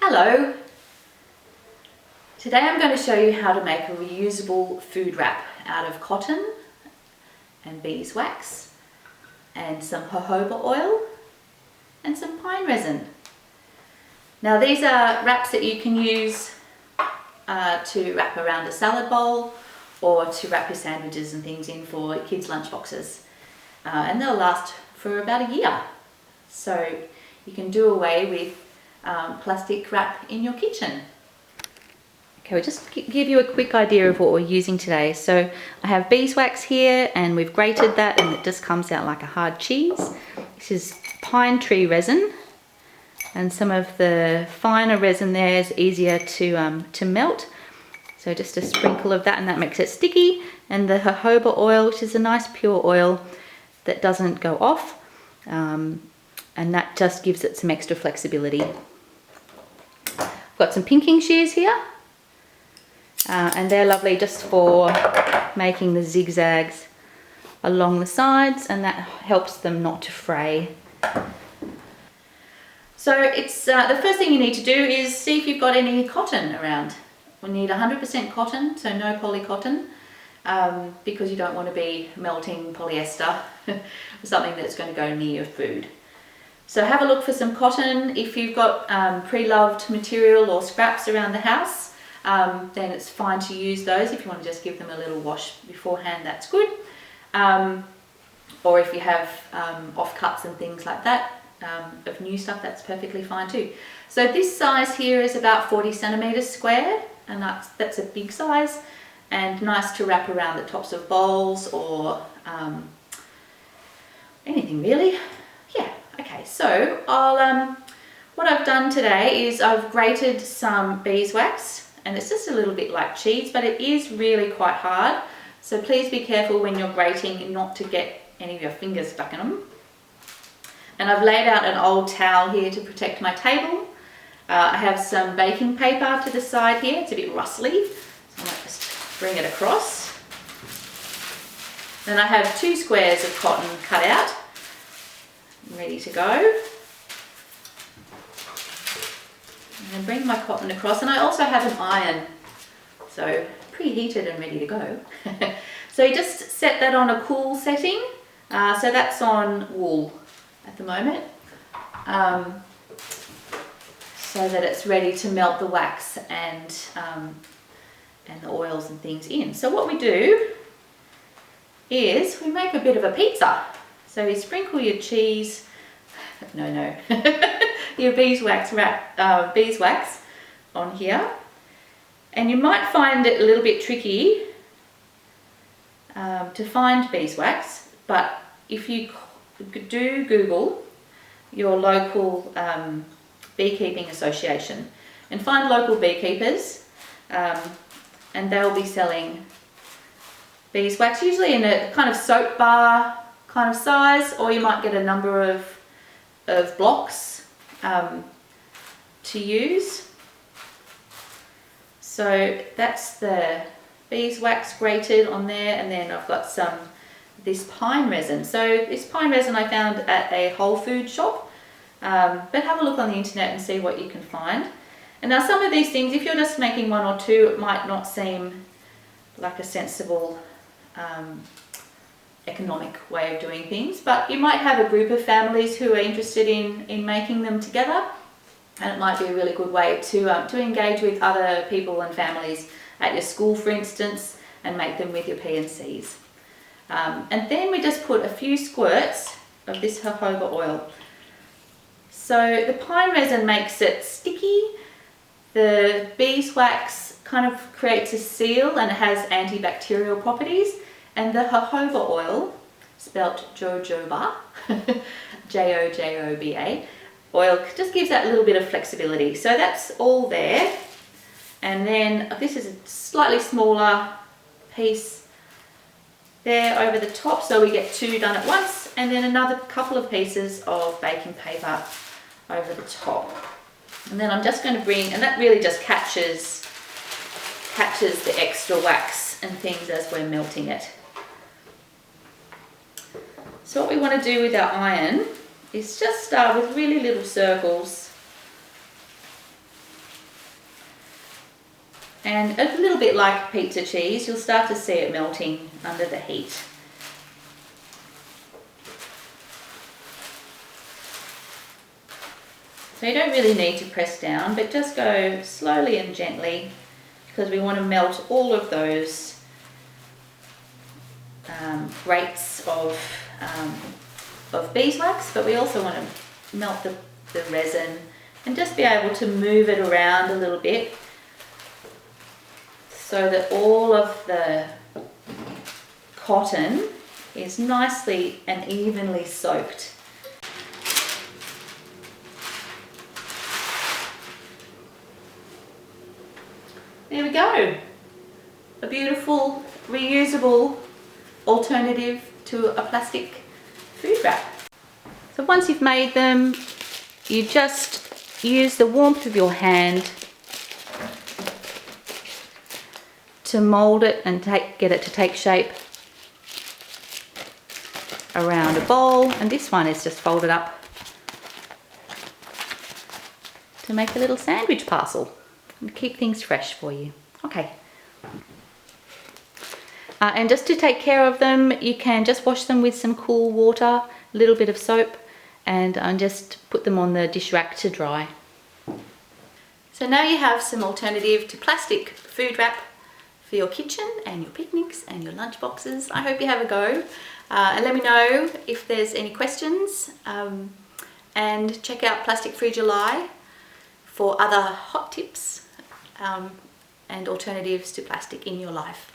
Hello! Today I'm going to show you how to make a reusable food wrap out of cotton and beeswax and some jojoba oil and some pine resin. Now these are wraps that you can use to wrap around a salad bowl or to wrap your sandwiches and things in for kids' lunch boxes. And they'll last for about a year. So you can do away with plastic wrap in your kitchen. Okay, we'll just give you a quick idea of what we're using today. So I have beeswax here and we've grated that and it just comes out like a hard cheese. This is pine tree resin and some of the finer resin there is easier to melt. So just a sprinkle of that and that makes it sticky. And the jojoba oil, which is a nice pure oil that doesn't go off. And that just gives it some extra flexibility. I've got some pinking shears here. And they're lovely just for making the zigzags along the sides, and that helps them not to fray. So it's the first thing you need to do is see if you've got any cotton around. We need 100% cotton, so no poly cotton, because you don't want to be melting polyester or something that's going to go near your food. So have a look for some cotton. If you've got pre-loved material or scraps around the house, then it's fine to use those. If you want to just give them a little wash beforehand, that's good. Or if you have offcuts and things like that of new stuff, that's perfectly fine too. So this size here is about 40 centimeters square, and that's a big size and nice to wrap around the tops of bowls or anything really. Yeah, okay, so what I've done today is I've grated some beeswax. And it's just a little bit like cheese, but it is really quite hard. So please be careful when you're grating not to get any of your fingers stuck in them. And I've laid out an old towel here to protect my table. I have some baking paper to the side here. It's a bit rustly, so I might just bring it across. Then I have 2 squares of cotton cut out, ready to go. And bring my cotton across, and I also have an iron, so preheated and ready to go. So you just set that on a cool setting, so that's on wool at the moment, so that it's ready to melt the wax and the oils and things in. So what we do is we make a bit of a pizza. So you sprinkle your cheese, your beeswax beeswax on here, and you might find it a little bit tricky to find beeswax, but if you do Google your local beekeeping association and find local beekeepers, and they'll be selling beeswax, usually in a kind of soap bar kind of size, or you might get a number of blocks to use. So that's the beeswax grated on there, and then I've got this pine resin. So this pine resin I found at a Whole Food shop, but have a look on the internet and see what you can find. And now some of these things, if you're just making 1 or 2, it might not seem like a sensible economic way of doing things, but you might have a group of families who are interested in making them together, and it might be a really good way to engage with other people and families at your school, for instance, and make them with your P&Cs. And then we just put a few squirts of this jojoba oil. So the pine resin makes it sticky, the beeswax kind of creates a seal and it has antibacterial properties, and the jojoba oil, spelt jojoba, J-O-J-O-B-A, oil just gives that little bit of flexibility. So that's all there. And then this is a slightly smaller piece there over the top, so we get 2 done at once, and then another couple of pieces of baking paper over the top. And then I'm just going to bring, and that really just catches the extra wax and things as we're melting it. So what we want to do with our iron is just start with really little circles And a little bit like pizza cheese, you'll start to see it melting under the heat. So you don't really need to press down, but just go slowly and gently, because we want to melt all of those grates of beeswax, but we also want to melt the resin and just be able to move it around a little bit so that all of the cotton is nicely and evenly soaked. There we go. A beautiful reusable alternative to a plastic food wrap. So once you've made them, you just use the warmth of your hand to mold it and get it to take shape around a bowl, and this one is just folded up to make a little sandwich parcel and keep things fresh for you. Okay. And just to take care of them, you can just wash them with some cool water, a little bit of soap, and just put them on the dish rack to dry. So now you have some alternative to plastic food wrap for your kitchen and your picnics and your lunch boxes. I hope you have a go, and let me know if there's any questions, and check out Plastic Free July for other hot tips and alternatives to plastic in your life.